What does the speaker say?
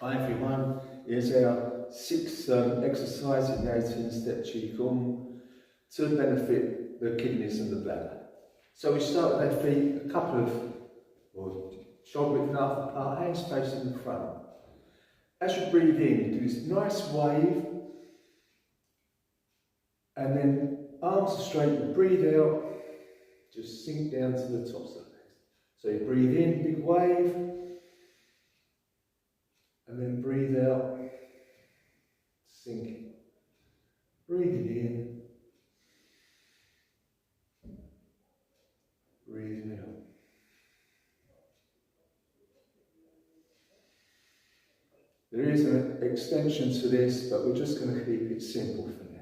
Hi everyone, here's our 6 exercises now in step Qigong to benefit the kidneys and the bladder. So we start with our feet a couple of, or shoulder width and half apart, hands facing the front. As you breathe in, you do this nice wave, and then arms are straight, you breathe out, just sink down to the tops of the legs. So you breathe in, big wave, and then breathe out, sinking. Breathing in, breathing out. There is an extension to this, but we're just going to keep it simple for now.